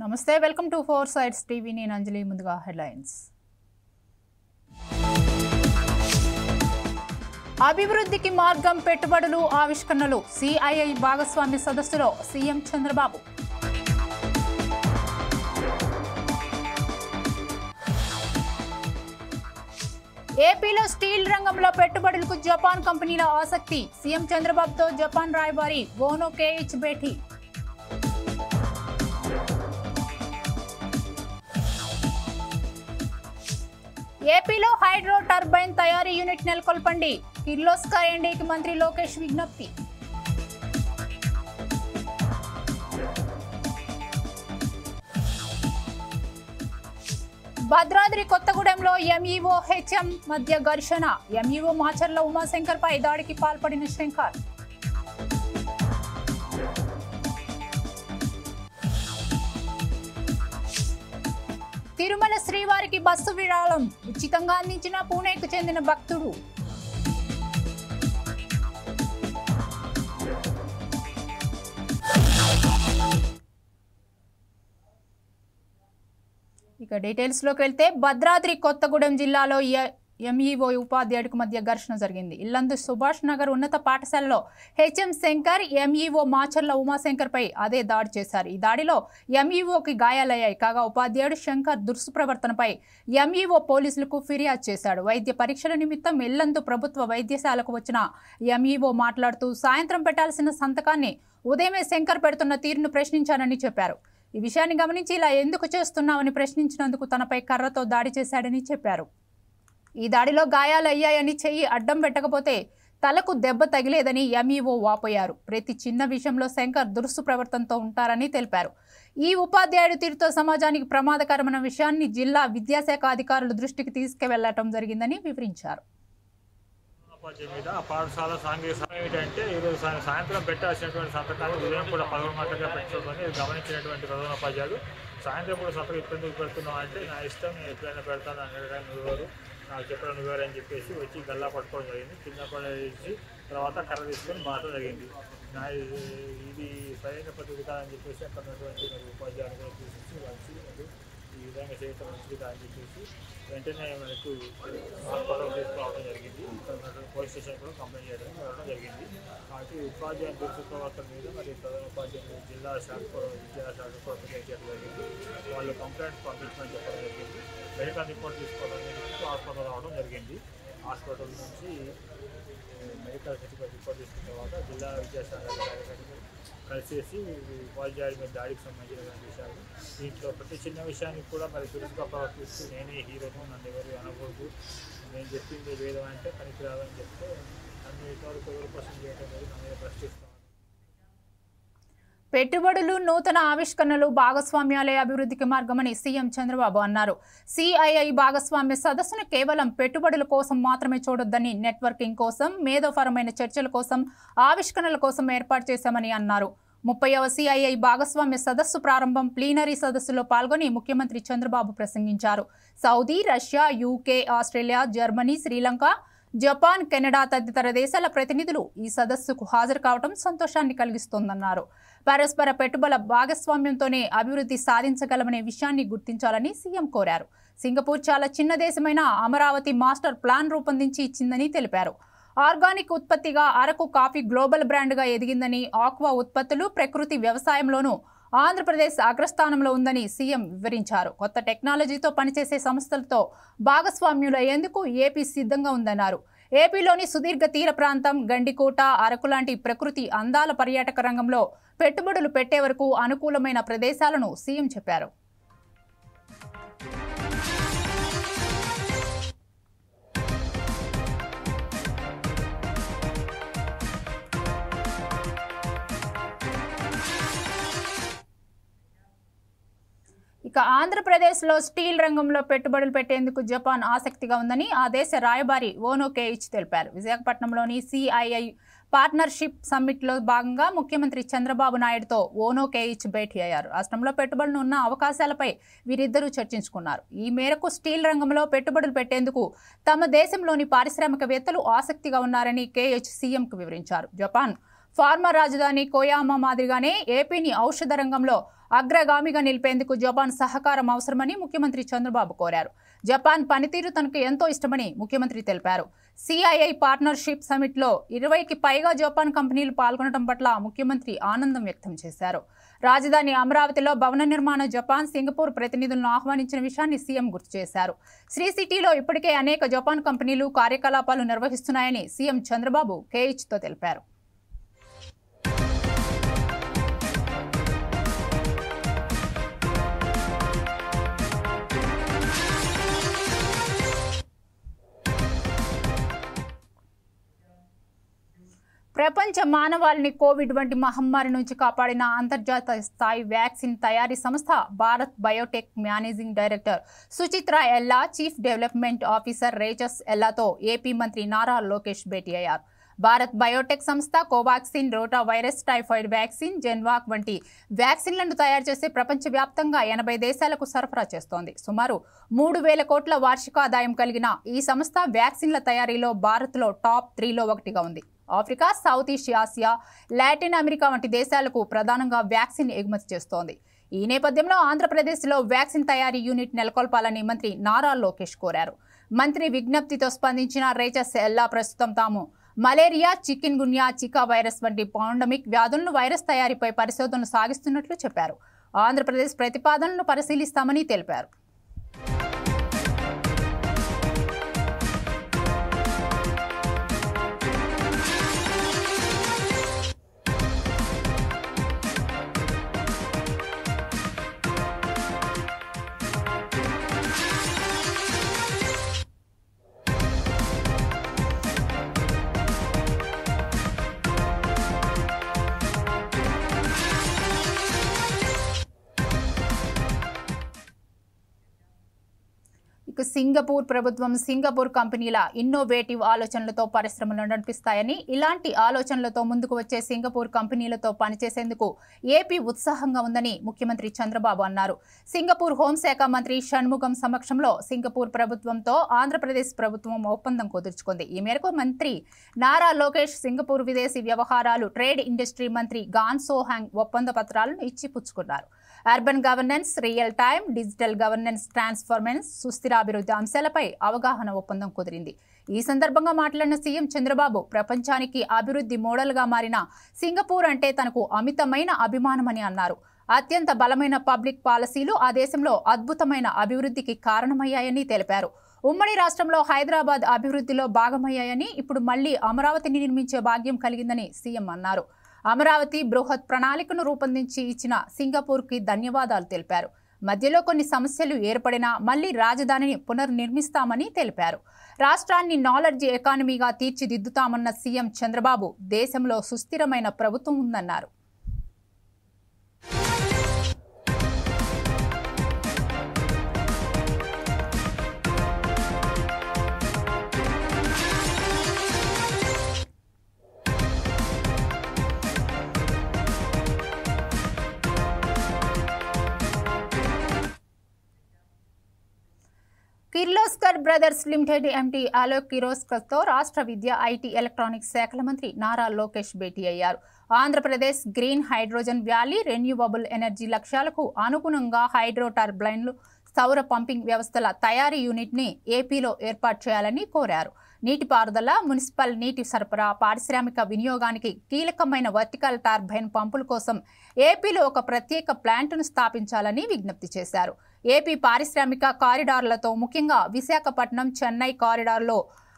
నమస్తే welcome to four sides TV నేను అంజలి ముందుగా హెడ్లైన్స్ అభివృద్ధికి మార్గం పెట్టుబడులు ఆవిష్కరణలు సిఐఐ భాగస్వామ్య సదస్సులో సీఎం చంద్రబాబు ఏపీలో స్టీల్ రంగంలో పెట్టుబడులకు జపాన్ కంపెనీల ఆసక్తి సీఎం చంద్రబాబుతో జపాన్ రాయబారి ఓనో కేయిచ్ భేటీ ఏపీలో హైడ్రో టర్బైన్ తయారీ యూనిట్ నెలకొల్పండి కిర్లోస్కర్ ఎండీకి మంత్రి లోకేష్ విజ్ఞప్తి భద్రాద్రి కొత్తగూడెంలో ఎంఈఓ హెచ్ఎం మధ్య ఘర్షణ ఎంఈఓ మాచర్ల ఉమాశంకర్ పై దాడికి పాల్పడిన శంకర్ తిరుమల శ్రీవారికి బస్సు విరాళం ఉచితంగా అందించిన పూణేకు చెందిన భక్తుడు ఇక డీటెయిల్స్ లోకి వెళ్తే భద్రాద్రి కొత్తగూడెం జిల్లాలో ఎంఈఓ ఉపాధ్యాయుడికి మధ్య ఘర్షణ జరిగింది. ఇల్లందు సుభాష్ నగర్ ఉన్నత పాఠశాలలో హెచ్ఎం శంకర్ ఎంఈఓ మాచర్ల ఉమాశంకర్ పై అదే దాడి చేశారు. ఈ దాడిలో ఎంఈఓకి గాయాలయ్యాయి. కాగా ఉపాధ్యాయుడు శంకర్ దుష్ప్రవర్తనపై ఎంఈఓ పోలీసులకు ఫిర్యాదు చేశాడు. వైద్య పరీక్షల నిమిత్తం ఇల్లందు ప్రభుత్వ వైద్యశాలకు వచ్చిన ఎంఈఓ మాట్లాడుతూ సాయంత్రం పెట్టాల్సిన సంతకాన్ని ఉదయమే శంకర్ పెడుతున్న తీరును ప్రశ్నించానని చెప్పారు. ఈ విషయాన్ని గమనించి ఇలా ఎందుకు చేస్తున్నామని ప్రశ్నించినందుకు తనపై కర్రతో దాడి చేశాడని చెప్పారు. ఈ దాడిలో గాయాలు అయ్యాయని చెయ్యి అడ్డం పెట్టకపోతే తలకు దెబ్బ తగిలేదని ఎంఈఓ వాపోయారు. ప్రతి చిన్న విషయంలో శంకర్ దురుసు ప్రవర్తనతో ఉంటారని తెలిపారు. ఈ ఉపాధ్యాయుడు తీరుతో సమాజానికి ప్రమాదకరమైన విషయాన్ని జిల్లా విద్యాశాఖ అధికారుల దృష్టికి తీసుకువెళ్లటం జరిగిందని వివరించారు. పాఠశాల సాంఘిక ఏంటంటే ఈరోజు సాయంత్రం పెట్టాల్సినటువంటి సంతకాన్ని ఉదయం కూడా 11 గంటలుగా పెట్టుకోమని గమనించినటువంటి ప్రధానోపాధ్యాయుడు సాయంత్రం కూడా సంతకం ఇప్పుడు పెడుతున్నాం అంటే నా ఇష్టం నేను ఎప్పుడైనా పెడతాను అనడానికి నువ్వెవరు నాకు చెప్పడం నువ్వెవరు అని చెప్పేసి వచ్చి గల్లా పట్టుకోవడం జరిగింది. కింద పడేసి తర్వాత కర్ర తీసుకొని బాధ జరిగింది. నా ఇది సరైన పద్ధతి కాదని చెప్పేసి అక్కడ ఉన్నటువంటి మరి ఉపాధ్యాయులు కూడా చూసి వచ్చి ఈ విధంగా చేయటం మంచిది కాదని చెప్పేసి వెంటనే మనకు హాస్పిటల్ తీసుకురావడం జరిగింది. ఇక్కడ పోలీస్ స్టేషన్ కూడా కంప్లైంట్ చేయడం జరిగింది. కాబట్టి ఉపాధ్యాయుల దుష్ప్రవర్తన మీద మరి ఉపాధ్యాయులు జిల్లా శాఖ విద్యాశాఖ కూడా ఫిర్యాదు చేయడం జరిగింది. వాళ్ళు కంప్లైంట్ పంపించమని చెప్పడం జరిగింది. మెడికల్ రిపోర్ట్ తీసుకోవడం జరిగింది. హాస్పిటల్ రావడం జరిగింది. హాస్పిటల్ నుంచి మెడికల్ సర్టిఫికేట్ రిపోర్ట్ తీసుకున్న తర్వాత జిల్లా విద్యాశాఖ కలిసేసి ఉపాధ్యాయుల మీద దాడికి సంబంధించిన విషయాలు దీంట్లో ప్రతి చిన్న విషయానికి కూడా మరి దురుసుగా ప్రవర్తిస్తూ నేనే హీరోను నన్ను ఎవరు అనకూడదు నేను చెప్పింది వేదం అంటే పనికి రాదని చెప్తే నన్ను ఇంతవరకు ఎవరు క్వశ్చన్ చేయడం లేదు నా మీద ప్రశ్నిస్తాను. పెట్టుబడులు నూతన ఆవిష్కరణలు భాగస్వామ్యాలే అభివృద్ధికి మార్గమని సీఎం చంద్రబాబు అన్నారు. సిఐఐ భాగస్వామ్య సదస్సును కేవలం పెట్టుబడుల కోసం మాత్రమే చూడొద్దని నెట్వర్కింగ్ కోసం మేధోపరమైన చర్చల కోసం ఆవిష్కరణల కోసం ఏర్పాటు చేశామని అన్నారు. 30వ సిఐఐ భాగస్వామ్య సదస్సు ప్రారంభం ప్లీనరీ సదస్సులో పాల్గొని ముఖ్యమంత్రి చంద్రబాబు ప్రసంగించారు. Saudi, Russia, UK, Australia, Germany, Sri Lanka, Japan, Canada తదితర దేశాల ప్రతినిధులు ఈ సదస్సుకు హాజరు కావడం సంతోషాన్ని కలిగిస్తోందన్నారు. పరస్పర పెట్టుబడుల భాగస్వామ్యంతోనే అభివృద్ధి సాధించగలమనే విషయాన్ని గుర్తించాలని సీఎం కోరారు. సింగపూర్ చాలా చిన్న దేశమైన అమరావతి మాస్టర్ ప్లాన్ రూపొందించి ఇచ్చిందని తెలిపారు. ఆర్గానిక్ ఉత్పత్తిగా అరకు కాఫీ గ్లోబల్ బ్రాండ్గా ఎదిగిందని, ఆక్వా ఉత్పత్తులు, ప్రకృతి వ్యవసాయంలోనూ ఆంధ్రప్రదేశ్ అగ్రస్థానంలో ఉందని సీఎం వివరించారు. కొత్త టెక్నాలజీతో పనిచేసే సంస్థలతో భాగస్వామ్యులు అయ్యేందుకు ఏపీ సిద్ధంగా ఉందన్నారు. ఏపీలోని సుదీర్ఘ తీర ప్రాంతం, గండికోట, అరకు లాంటి ప్రకృతి అందాల పర్యాటక రంగంలో పెట్టుబడులు పెట్టే వరకు అనుకూలమైన ప్రదేశాలను సీఎం చెప్పారు. ఇక ఆంధ్రప్రదేశ్లో స్టీల్ రంగంలో పెట్టుబడులు పెట్టేందుకు జపాన్ ఆసక్తిగా ఉందని ఆ దేశ రాయబారి ఓనో కేయిచ్ తెలిపారు. విశాఖపట్నంలోని సిఐఐ పార్ట్నర్షిప్ సమ్మిట్లో భాగంగా ముఖ్యమంత్రి చంద్రబాబు నాయుడుతో ఓనో కేయిచ్ భేటీ అయ్యారు. రాష్ట్రంలో పెట్టుబడులు ఉన్న అవకాశాలపై వీరిద్దరూ చర్చించుకున్నారు. ఈ మేరకు స్టీల్ రంగంలో పెట్టుబడులు పెట్టేందుకు తమ దేశంలోని పారిశ్రామికవేత్తలు ఆసక్తిగా ఉన్నారని కేయిచ్ సీఎంకు వివరించారు. జపాన్ ఫార్మా రాజధాని కోయామా మాదిరిగానే ఏపీని ఔషధ రంగంలో అగ్రగామిగా నిలిపేందుకు జపాన్ సహకారం అవసరమని ముఖ్యమంత్రి చంద్రబాబు కోరారు. జపాన్ పనితీరు తనకు ఎంతో ఇష్టమని ముఖ్యమంత్రి తెలిపారు. సిఐఐ పార్ట్నర్షిప్ సమిట్లో 20కి పైగా జపాన్ కంపెనీలు పాల్గొనడం పట్ల ముఖ్యమంత్రి ఆనందం వ్యక్తం చేశారు. రాజధాని అమరావతిలో భవన నిర్మాణ జపాన్, సింగపూర్ ప్రతినిధులను ఆహ్వానించిన విషయాన్ని సీఎం గుర్తు చేశారు. శ్రీ సిటీలో ఇప్పటికే అనేక జపాన్ కంపెనీలు కార్యకలాపాలు నిర్వహిస్తున్నాయని సీఎం చంద్రబాబు కేహెచ్తో తెలిపారు. ప్రపంచ మానవాళిని కోవిడ్ వంటి మహమ్మారి నుంచి కాపాడిన అంతర్జాతీయ స్థాయి వ్యాక్సిన్ తయారీ సంస్థ Bharat Biotech managing director Suchitra Ella, chief development officer Raches ఎల్లాతో ఏపీ మంత్రి నారా లోకేష్ భేటీ అయ్యారు. భారత్ బయోటెక్ సంస్థ Covaxin, rota virus, typhoid vaccine, Jenvac వంటి వ్యాక్సిన్లను తయారు చేసి ప్రపంచవ్యాప్తంగా 80 దేశాలకు సరఫరా చేస్తోంది. సుమారు 3,000 కోట్ల వార్షిక ఆదాయం కలిగిన ఈ సంస్థ వ్యాక్సిన్ల తయారీలో భారత్లో టాప్ 3లో ఒకటిగా ఉంది. Africa, south east Asia, Latin America వంటి దేశాలకు ప్రధానంగా వ్యాక్సిన్ ఎగుమతి చేస్తోంది. ఈ నేపథ్యంలో ఆంధ్రప్రదేశ్లో వ్యాక్సిన్ తయారీ యూనిట్ నెలకొల్పాలని మంత్రి నారా లోకేష్ కోరారు. మంత్రి విజ్ఞప్తితో స్పందించిన రేచస్ ఎల్లా ప్రస్తుతం తాము మలేరియా, చికెన్ గున్యా, చికా వైరస్ వంటి పాండమిక్ వ్యాధులను వైరస్ తయారీపై పరిశోధనలు సాగిస్తున్నట్లు చెప్పారు. ఆంధ్రప్రదేశ్ ప్రతిపాదనలను పరిశీలిస్తామని తెలిపారు. సింగపూర్ ప్రభుత్వం, సింగపూర్ కంపెనీల ఇన్నోవేటివ్ ఆలోచనలతో పరిశ్రమలు నడిపిస్తాయని, ఇలాంటి ఆలోచనలతో ముందుకు వచ్చే సింగపూర్ కంపెనీలతో పనిచేసేందుకు ఏపీ ఉత్సాహంగా ఉందని ముఖ్యమంత్రి చంద్రబాబు అన్నారు. సింగపూర్ హోంశాఖ మంత్రి షణ్ముగం సమక్షంలో సింగపూర్ ప్రభుత్వంతో ఆంధ్రప్రదేశ్ ప్రభుత్వం ఒప్పందం కుదుర్చుకుంది. ఈ మేరకు మంత్రి నారా లోకేష్ సింగపూర్ విదేశీ వ్యవహారాలు, ట్రేడ్ ఇండస్ట్రీ మంత్రి గాన్ సోహాంగ్ ఒప్పంద పత్రాలను ఇచ్చి పుచ్చుకున్నారు. Urban governance, real time, digital governance, transformation, సుస్థిరాభివృద్ధి అంశాలపై అవగాహన ఒప్పందం కుదిరింది. ఈ సందర్భంగా మాట్లాడిన సీఎం చంద్రబాబు, ప్రపంచానికి అభివృద్ధి మోడల్గా మారిన సింగపూర్ అంటే తనకు అమితమైన అభిమానమని అన్నారు. అత్యంత బలమైన పబ్లిక్ పాలసీలు ఆ దేశంలో అద్భుతమైన అభివృద్ధికి కారణమయ్యాయని తెలిపారు. ఉమ్మడి రాష్ట్రంలో హైదరాబాద్ అభివృద్ధిలో భాగమయ్యాయని, ఇప్పుడు మళ్లీ అమరావతిని నిర్మించే భాగ్యం కలిగిందని సీఎం అన్నారు. అమరావతి బృహత్ ప్రణాళికను రూపొందించి ఇచ్చిన సింగపూర్కి ధన్యవాదాలు తెలిపారు. మధ్యలో కొన్ని సమస్యలు ఏర్పడినా మళ్లీ రాజధానిని పునర్నిర్మిస్తామని తెలిపారు. రాష్ట్రాన్ని నాలెడ్జ్ ఎకానమీగా తీర్చిదిద్దుతామన్న సీఎం చంద్రబాబు, దేశంలో సుస్థిరమైన ప్రభుత్వం ఉందన్నారు. Kirloskar brothers limited MD Alok కిర్లోస్కర్తో రాష్ట్ర విద్య, ఐటీ, ఎలక్ట్రానిక్స్ శాఖల మంత్రి నారా లోకేష్ భేటీ అయ్యారు. Andhra Pradesh green hydrogen valley, renewable energy లక్ష్యాలకు అనుగుణంగా హైడ్రో టర్బైన్లు, సౌర పంపింగ్ వ్యవస్థల తయారీ యూనిట్ని ఏపీలో ఏర్పాటు చేయాలని కోరారు. నీటిపారుదల, మున్సిపల్ నీటి సరఫరా, పారిశ్రామిక వినియోగానికి కీలకమైన వర్టికల్ టర్బైన్ పంపుల కోసం ఏపీలో ఒక ప్రత్యేక ప్లాంట్ను స్థాపించాలని విజ్ఞప్తి చేశారు. ఏపీ పారిశ్రామిక కారిడార్లతో ముఖ్యంగా విశాఖపట్నం, చెన్నై కారిడార్లో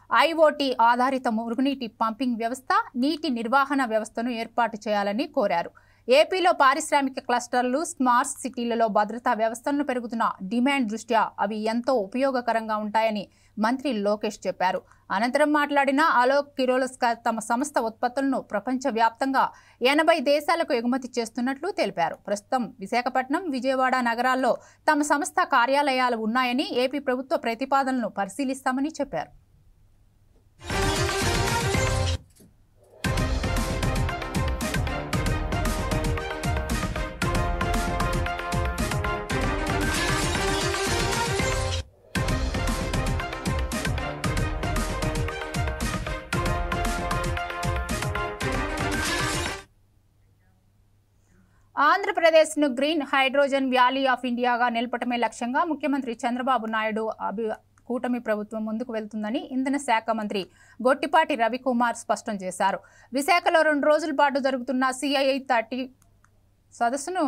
ఐఓటీ ఆధారిత మురుగునీటి పంపింగ్ వ్యవస్థ, నీటి నిర్వహణ వ్యవస్థను ఏర్పాటు చేయాలని కోరారు. ఏపీలో పారిశ్రామిక క్లస్టర్లు, స్మార్ట్ సిటీలలో భద్రతా వ్యవస్థలను పెరుగుతున్న డిమాండ్ దృష్ట్యా అవి ఎంతో ఉపయోగకరంగా ఉంటాయని మంత్రి లోకేష్ చెప్పారు. అనంతరం మాట్లాడిన అలోక్ కిర్లోస్కర్ తమ సంస్థ ఉత్పత్తులను ప్రపంచవ్యాప్తంగా 80 దేశాలకు ఎగుమతి చేస్తున్నట్లు తెలిపారు. ప్రస్తుతం విశాఖపట్నం, విజయవాడ నగరాల్లో తమ సంస్థ కార్యాలయాలు ఉన్నాయని, ఏపీ ప్రభుత్వ ప్రతిపాదనలను పరిశీలిస్తామని చెప్పారు. ఆంధ్రప్రదేశ్ను గ్రీన్ హైడ్రోజన్ వ్యాలీ ఆఫ్ ఇండియాగా నిలపటమే లక్ష్యంగా ముఖ్యమంత్రి చంద్రబాబు నాయుడు కూటమి ప్రభుత్వం ముందుకు వెళ్తుందని ఇంధన శాఖ మంత్రి గొట్టిపాటి రవికుమార్ స్పష్టం చేశారు. విశాఖలో 2 రోజుల పాటు జరుగుతున్న CII 30 సదస్సును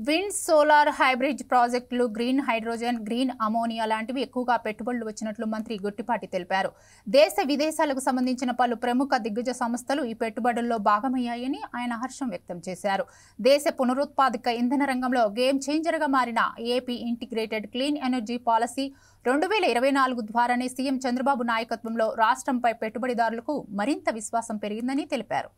విండ్, సోలార్, హైబ్రిడ్ ప్రాజెక్టులు, గ్రీన్ హైడ్రోజన్, గ్రీన్ అమోనియా లాంటివి ఎక్కువగా పెట్టుబడులు వచ్చినట్లు మంత్రి గొట్టిపాటి తెలిపారు. దేశ విదేశాలకు సంబంధించిన పలు ప్రముఖ దిగ్గజ సంస్థలు ఈ పెట్టుబడుల్లో భాగమయ్యాయని ఆయన హర్షం వ్యక్తం చేశారు. దేశ పునరుత్పాదక ఇంధన రంగంలో గేమ్ చేంజర్గా మారిన AP integrated clean energy policy 2024 ద్వారానే సీఎం చంద్రబాబు నాయకత్వంలో రాష్ట్రంపై పెట్టుబడిదారులకు మరింత విశ్వాసం పెరిగిందని తెలిపారు.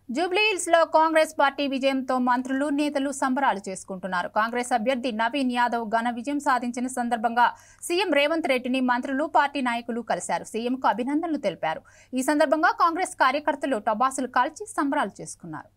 జూబ్లీహిల్స్ లో కాంగ్రెస్ పార్టీ విజయంతో మంత్రులు, నేతలు సంబరాలు చేసుకుంటున్నారు. కాంగ్రెస్ అభ్యర్థి నవీన్ యాదవ్ ఘన విజయం సాధించిన సందర్భంగా సీఎం రేవంత్ రెడ్డిని మంత్రులు, పార్టీ నాయకులు కలిశారు. సీఎంకు అభినందనలు తెలిపారు. ఈ సందర్భంగా కాంగ్రెస్ కార్యకర్తలు టపాసులు కాల్చి సంబరాలు చేసుకున్నారు.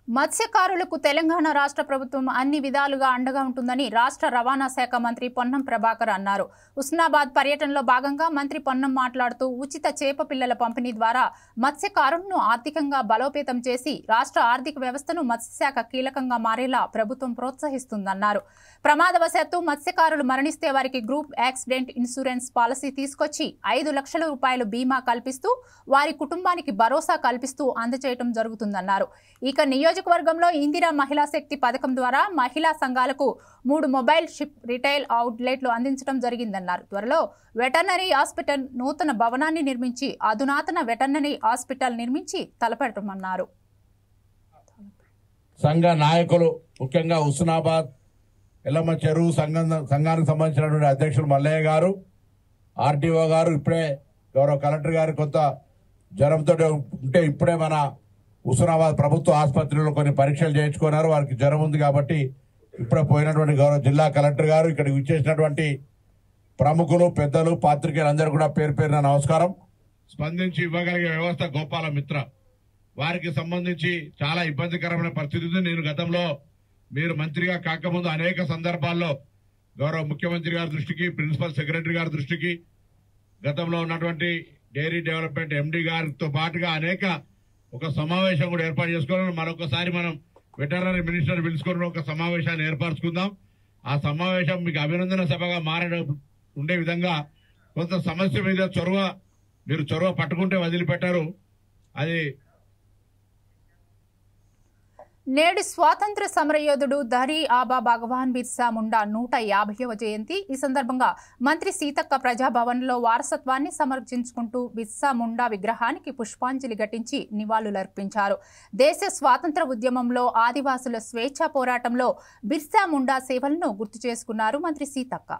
మత్స్యకారులకు తెలంగాణ రాష్ట్ర ప్రభుత్వం అన్ని విధాలుగా అండగా ఉంటుందని రాష్ట్ర రవాణా శాఖ మంత్రి పొన్నం ప్రభాకర్ అన్నారు. హుస్నాబాద్ పర్యటనలో భాగంగా మంత్రి పొన్నం మాట్లాడుతూ ఉచిత చేప పిల్లల పంపిణీ ద్వారా మత్స్యకారులను ఆర్థికంగా బలోపేతం చేసి రాష్ట్ర ఆర్థిక వ్యవస్థను మత్స్యశాఖ కీలకంగా మారేలా ప్రభుత్వం ప్రోత్సహిస్తుందన్నారు. ప్రమాదవశాత్తు మత్స్యకారులు మరణిస్తే వారికి గ్రూప్ యాక్సిడెంట్ ఇన్సూరెన్స్ పాలసీ తీసుకొచ్చి 5 లక్షల రూపాయలు బీమా కల్పిస్తూ వారి కుటుంబానికి భరోసా కల్పిస్తూ అందజేయడం జరుగుతుందన్నారు. ఇక నియోజకవర్గంలో ఇందిరా మహిళా శక్తి పథకం ద్వారా మహిళా సంఘాలకు 3 మొబైల్ షిప్ రిటైల్ అవుట్లెట్లు అందించడం జరిగిందన్నారు. త్వరలో వెటర్నరీ హాస్పిటల్ నూతన భవనాన్ని నిర్మించి అధునాతన వెటర్నరీ హాస్పిటల్ నిర్మించి తలపెట్టమన్నారు. సంఘ నాయకులు ముఖ్యంగా హుస్నాబాద్ ఎల్లమ్మ చెరువు సంఘానికి సంబంధించినటువంటి అధ్యక్షులు మల్లయ్య గారు, ఆర్టీఓ గారు, ఇప్పుడే గౌరవ కలెక్టర్ గారు కొంత జ్వరంతో ఉంటే ఇప్పుడే మన హుస్నాబాద్ ప్రభుత్వ ఆసుపత్రిలో కొన్ని పరీక్షలు చేయించుకున్నారు. వారికి జ్వరం ఉంది కాబట్టి ఇప్పుడే పోయినటువంటి గౌరవ జిల్లా కలెక్టర్ గారు, ఇక్కడికి విచ్చేసినటువంటి ప్రముఖులు, పెద్దలు, పాత్రికేయులు అందరూ కూడా పేరు పేరున నమస్కారం. స్పందించి ఇవ్వగలిగే వ్యవస్థ గోపాల మిత్ర వారికి సంబంధించి చాలా ఇబ్బందికరమైన పరిస్థితి ఉంది. నేను గతంలో మీరు మంత్రిగా కాకముందు అనేక సందర్భాల్లో గౌరవ ముఖ్యమంత్రి గారి దృష్టికి, ప్రిన్సిపల్ సెక్రటరీ గారి దృష్టికి, గతంలో ఉన్నటువంటి డైరీ డెవలప్మెంట్ ఎండి గారితో పాటుగా అనేక ఒక సమావేశం కూడా ఏర్పాటు చేసుకోవాలి. మరొకసారి మనం వెటర్నరీ మినిస్టర్ పిలుచుకొని ఒక సమావేశాన్ని ఏర్పరచుకుందాం. ఆ సమావేశం మీకు అభినందన సభగా ఉండే విధంగా కొంత సమస్య మీద మీరు చొరవ పట్టుకుంటే వదిలిపెట్టారు. అది నేడు స్వాతంత్ర సమరయోధుడు ధరీ ఆబా భగవాన్ బిర్సా ముండా 150వ జయంతి. ఈ సందర్భంగా మంత్రి సీతక్క ప్రజాభవన్లో వారసత్వాన్ని సమర్పించుకుంటూ బిర్సా ముండా విగ్రహానికి పుష్పాంజలి ఘటించి నివాళులర్పించారు. దేశ స్వాతంత్ర ఉద్యమంలో, ఆదివాసుల స్వేచ్ఛా పోరాటంలో బిర్సా ముండా సేవలను గుర్తు చేసుకున్నారు మంత్రి సీతక్క.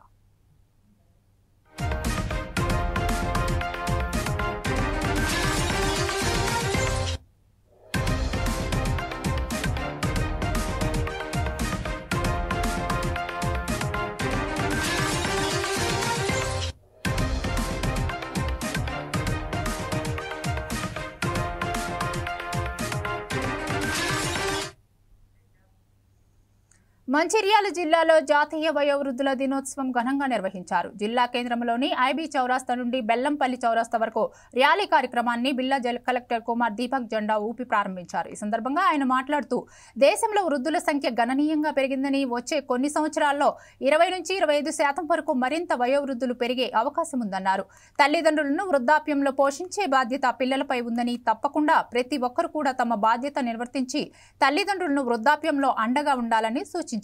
మంచిర్యాల జిల్లాలో జాతీయ వయోవృద్ధుల దినోత్సవం ఘనంగా నిర్వహించారు. జిల్లా కేంద్రంలోని ఐబీ చౌరాస్తా నుండి బెల్లంపల్లి చౌరాస్తా వరకు ర్యాలీ కార్యక్రమాన్ని బిల్లా కలెక్టర్ కుమార్ దీపక్ జెండా ఊపి ప్రారంభించారు. ఈ సందర్భంగా ఆయన మాట్లాడుతూ దేశంలో వృద్ధుల సంఖ్య గణనీయంగా పెరిగిందని, వచ్చే కొన్ని సంవత్సరాల్లో 20 నుంచి 25% వరకు మరింత వయోవృద్ధులు పెరిగే అవకాశం ఉందన్నారు. తల్లిదండ్రులను వృద్ధాప్యంలో పోషించే బాధ్యత పిల్లలపై ఉందని, తప్పకుండా ప్రతి ఒక్కరు కూడా తమ బాధ్యత నిర్వర్తించి తల్లిదండ్రులను వృద్ధాప్యంలో అండగా ఉండాలని సూచించారు.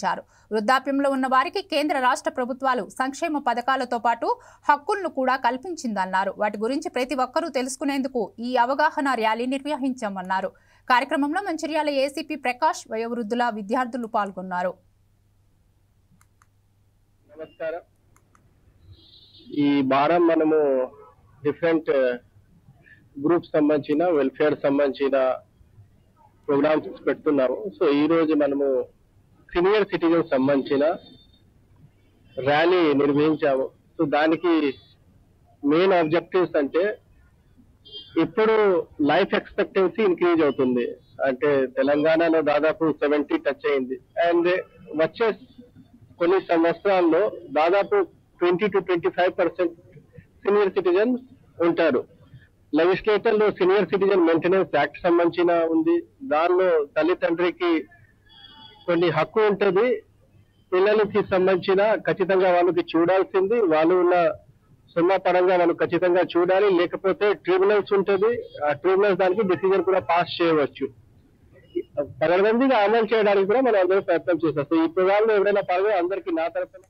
వృద్ధాప్యంలో ఉన్న వారికి కేంద్ర రాష్ట్ర ప్రభుత్వాలు సంక్షేమ పథకాలతో పాటు హక్కులను కూడా కల్పించిందన్నారు. వాటి గురించి ప్రతి ఒక్కరూ తెలుసుకునేందుకు ఈ అవగాహన ర్యాలీ నిర్వహించామన్నారు. కార్యక్రమంలో మంచిర్యాల ఏసీపీ ప్రకాష్, వయోవృద్ధుల విద్యార్థులు పాల్గొన్నారు. నమస్కారం. ఈ వారం మనము డిఫరెంట్ గ్రూప్ సంబంధించిన వెల్ఫేర్ సంబంధించిన ప్రోగ్రామ్స్ పెడుతున్నాము. సో ఈ రోజు మనము సీనియర్ సిటిజన్ సంబంధించిన ర్యాలీ నిర్వహించాము. సో దానికి మెయిన్ ఆబ్జెక్టివ్స్ అంటే ఇప్పుడు లైఫ్ ఎక్స్పెక్టెన్సీ ఇంక్రీజ్ అవుతుంది. అంటే తెలంగాణలో దాదాపు 70 టచ్ అయింది. అండ్ వచ్చే కొన్ని సంవత్సరాల్లో దాదాపు 20 to 25% సీనియర్ సిటిజన్ ఉంటారు. లెజిస్లేటర్ లో సీనియర్ సిటిజన్ మెయింటెనెన్స్ యాక్ట్ సంబంధించిన ఉంది. దానిలో తల్లిదండ్రికి కొన్ని హక్కు ఉంటుంది. పిల్లలకి సంబంధించిన ఖచ్చితంగా వాళ్ళకి చూడాల్సింది, వాళ్ళు ఉన్న సొమ్మ పరంగా వాళ్ళు ఖచ్చితంగా చూడాలి. లేకపోతే ట్రిబ్యునల్స్ ఉంటుంది. ఆ ట్రిబ్యునల్స్ దానికి డిసిజన్ కూడా పాస్ చేయవచ్చు. పగడబందీగా అమలు చేయడానికి కూడా మనం అందరూ ప్రయత్నం చేస్తాం. సో ఈ ప్రోగ్రామ్ లో ఎవరైనా పాల్గొని అందరికీ నా తరఫున.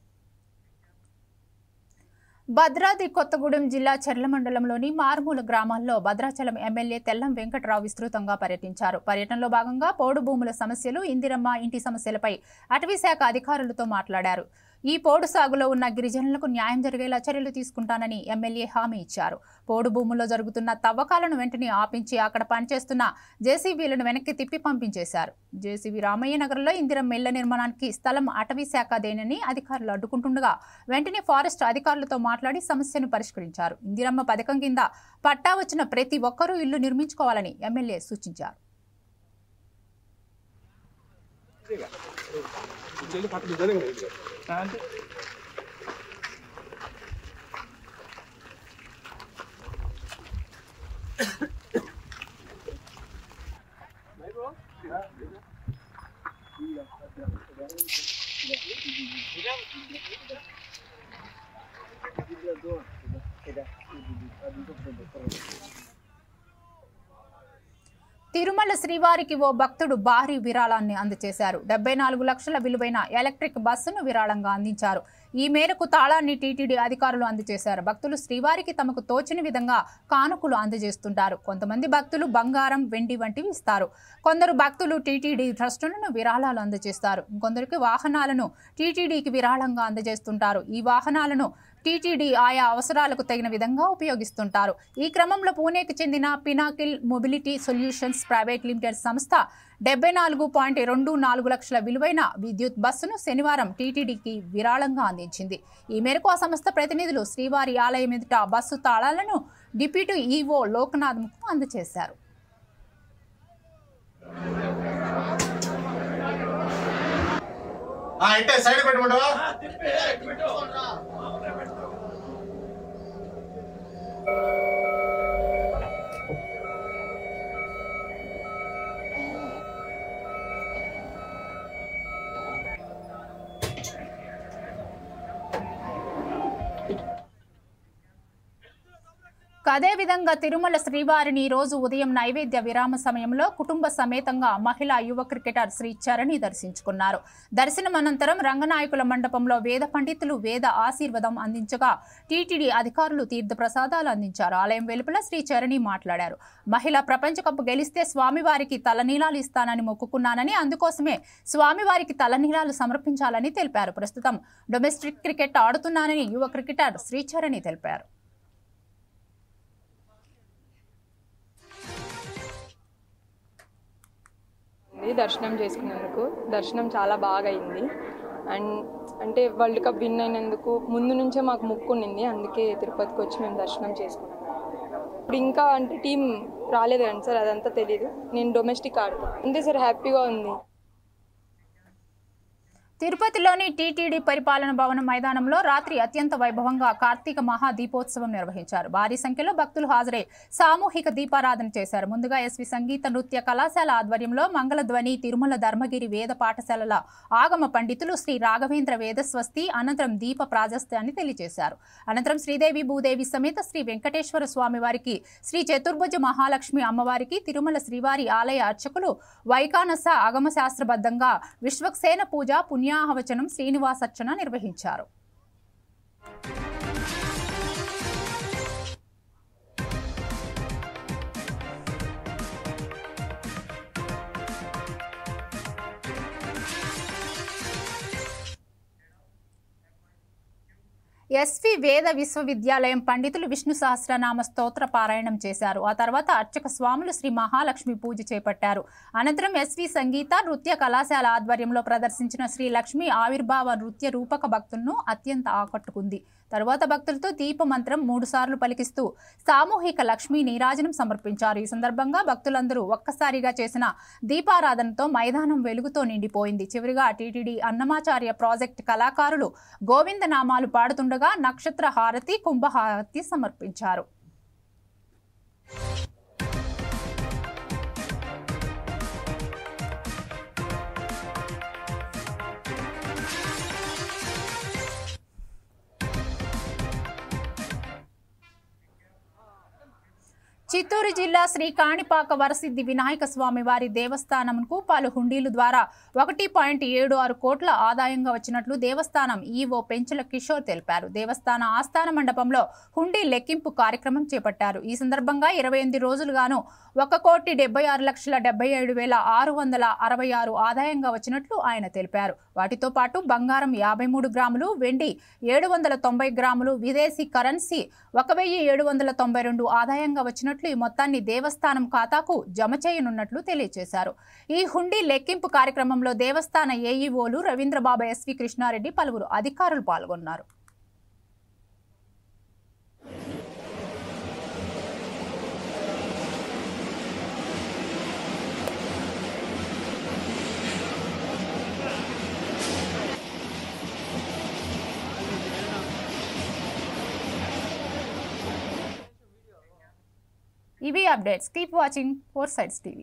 భద్రాద్రి కొత్తగూడెం జిల్లా చెర్ల మండలంలోని మారుమూల గ్రామాల్లో భద్రాచలం ఎమ్మెల్యే తెల్లం వెంకట్రావు విస్తృతంగా పర్యటించారు. పర్యటనలో భాగంగా పోడు భూముల సమస్యలు, ఇందిరమ్మ ఇంటి సమస్యలపై అటవీశాఖ అధికారులతో మాట్లాడారు. ఈ పోడు సాగులో ఉన్న గిరిజనులకు న్యాయం జరిగేలా చర్యలు తీసుకుంటానని ఎమ్మెల్యే హామీ ఇచ్చారు. పోడు భూముల్లో జరుగుతున్న తవ్వకాలను వెంటనే ఆపించి అక్కడ పనిచేస్తున్న జేసీబీలను వెనక్కి తిప్పి పంపించేశారు. జేసీబీ రామయ్య నగర్లో ఇందిరమ్మ ఇళ్ల నిర్మాణానికి స్థలం అటవీశాఖదేనని అధికారులు అడ్డుకుంటుండగా వెంటనే ఫారెస్ట్ అధికారులతో మాట్లాడి సమస్యను పరిష్కరించారు. ఇందిరమ్మ పథకం కింద పట్టా వచ్చిన ప్రతి ఒక్కరూ ఇల్లు నిర్మించుకోవాలని ఎమ్మెల్యే సూచించారు. తిరుమల శ్రీవారికి ఓ భక్తుడు భారీ విరాళాన్ని అందజేశారు. 74 లక్షల విలువైన ఎలక్ట్రిక్ బస్సును విరాళంగా అందించారు. ఈ మేరకు తాళాన్ని టీటీడీ అధికారులు అందజేశారు. భక్తులు శ్రీవారికి తమకు తోచిన విధంగా కానుకలు అందజేస్తుంటారు. కొంతమంది భక్తులు బంగారం, వెండి వంటివి ఇస్తారు. కొందరు భక్తులు టీటీడీ ట్రస్టులను విరాళాలు అందజేస్తారు. ఇంకొందరికి వాహనాలను టీటీడీకి విరాళంగా అందజేస్తుంటారు. ఈ వాహనాలను టీటీడీ ఆయా అవసరాలకు తగిన విధంగా ఉపయోగిస్తుంటారు. ఈ క్రమంలో పూణేకి చెందిన Pinnacle mobility solutions private limited సంస్థ 74.24 లక్షల విలువైన విద్యుత్ బస్సును శనివారం టీటీడీకి విరాళంగా అందించింది. ఈ మేరకు ఆ సంస్థ ప్రతినిధులు శ్రీవారి ఆలయం ఎదుట బస్సు తాళాలను డిప్యూటీ ఈవో లోకనాథ్కు అందజేశారు. అదేవిధంగా తిరుమల శ్రీవారిని ఈ రోజు ఉదయం నైవేద్య విరామ సమయంలో కుటుంబ సమేతంగా మహిళా యువ క్రికెటర్ శ్రీ చరణి దర్శించుకున్నారు. దర్శనం అనంతరం రంగనాయకుల మండపంలో వేద పండితులు వేద ఆశీర్వాదం అందించగా టీటీడీ అధికారులు తీర్థ ప్రసాదాలు అందించారు. ఆలయం వెలుపల శ్రీ చరణి మాట్లాడారు. మహిళా ప్రపంచ కప్ గెలిస్తే స్వామివారికి తలనీలాలు ఇస్తానని మొక్కుకున్నానని, అందుకోసమే స్వామివారికి తలనీలాలు సమర్పించాలని తెలిపారు. ప్రస్తుతం డొమెస్టిక్ క్రికెట్ ఆడుతున్నానని యువ క్రికెటర్ శ్రీ చరణి తెలిపారు. దర్శనం చేసుకున్నందుకు దర్శనం చాలా బాగా అయింది. అండ్ అంటే వరల్డ్ కప్ విన్ అయినందుకు ముందు నుంచే మాకు మొక్కు ఉండింది. అందుకే తిరుపతికి వచ్చి మేము దర్శనం చేసుకున్నాం. ఇప్పుడు ఇంకా అంటే టీం రాలేదు కానీ సార్, అదంతా తెలీదు. నేను డొమెస్టిక్ ఆడతాను అంతే సార్. హ్యాపీగా ఉంది. తిరుపతిలోని టీటీడీ పరిపాలన భవన మైదానంలో రాత్రి అత్యంత వైభవంగా కార్తీక మహా దీపోత్సవం నిర్వహించారు. భారీ సంఖ్యలో భక్తులు హాజరై సామూహిక దీపారాధన చేశారు. ముందుగా ఎస్వి సంగీత నృత్య కళాశాల ఆధ్వర్యంలో మంగళధ్వని, తిరుమల ధర్మగిరి వేద పాఠశాలల ఆగమ పండితులు శ్రీ రాఘవేంద్ర వేదస్వస్తి అనంతరం దీప ప్రాశస్త్యాన్ని తెలియజేశారు. అనంతరం శ్రీదేవి భూదేవి సమేత శ్రీ వెంకటేశ్వర స్వామి వారికి, శ్రీ చతుర్భుజ మహాలక్ష్మి అమ్మవారికి, తిరుమల శ్రీవారి ఆలయ అర్చకులు వైకానస ఆగమ శాస్త్రబద్ధంగా విశ్వక్సేన పూజ, పుణ్యాహవచనం, శ్రీనివాసర్చన నిర్వహించారు. ఎస్వి వేద విశ్వవిద్యాలయం పండితులు విష్ణు సహస్రనామ స్తోత్ర పారాయణం చేశారు. ఆ తర్వాత అర్చక స్వాములు శ్రీ మహాలక్ష్మి పూజ చేపట్టారు. అనంతరం ఎస్వి సంగీత నృత్య కళాశాల ఆధ్వర్యంలో ప్రదర్శించిన శ్రీ లక్ష్మి ఆవిర్భావ నృత్య రూపక భక్తులను అత్యంత ఆకట్టుకుంది. తరువాత భక్తులతో దీప మంత్రం 3 సార్లు పలికిస్తూ సామూహిక లక్ష్మీ నీరాజనం సమర్పించారు. ఈ సందర్భంగా భక్తులందరూ ఒక్కసారిగా చేసిన దీపారాధనతో మైదానం వెలుగుతో నిండిపోయింది. చివరిగా టీటీడీ అన్నమాచార్య ప్రాజెక్ట్ కళాకారులు గోవింద నామాలు పాడుతుండగా నక్షత్ర హారతి, కుంభహారతి సమర్పించారు. చిత్తూరు జిల్లా శ్రీ కాణిపాక వరసిద్ధి వినాయక స్వామి వారి దేవస్థానంకు పలు హుండీలు ద్వారా 1.76 కోట్ల ఆదాయంగా వచ్చినట్లు దేవస్థానం ఈవో పెంచుల కిషోర్ తెలిపారు. దేవస్థాన ఆస్థాన మండపంలో హుండీ లెక్కింపు కార్యక్రమం చేపట్టారు. ఈ సందర్భంగా 28 రోజులుగాను 1,76,77,666 ఆదాయంగా వచ్చినట్లు ఆయన తెలిపారు. వాటితో పాటు బంగారం 53 గ్రాములు, వెండి 790 గ్రాములు, విదేశీ కరెన్సీ 1,792 ఆదాయంగా వచ్చినట్లు ఈ మొత్తాన్ని దేవస్థానం ఖాతాకు జమ చేయనున్నట్లు తెలియజేశారు. ఈ హుండీ లెక్కింపు కార్యక్రమంలో దేవస్థాన ఏఈఓలు రవీంద్రబాబు, ఎస్వి కృష్ణారెడ్డి, పలువురు అధికారులు పాల్గొన్నారు. ఇవి updates. Keep watching 4 Sides TV.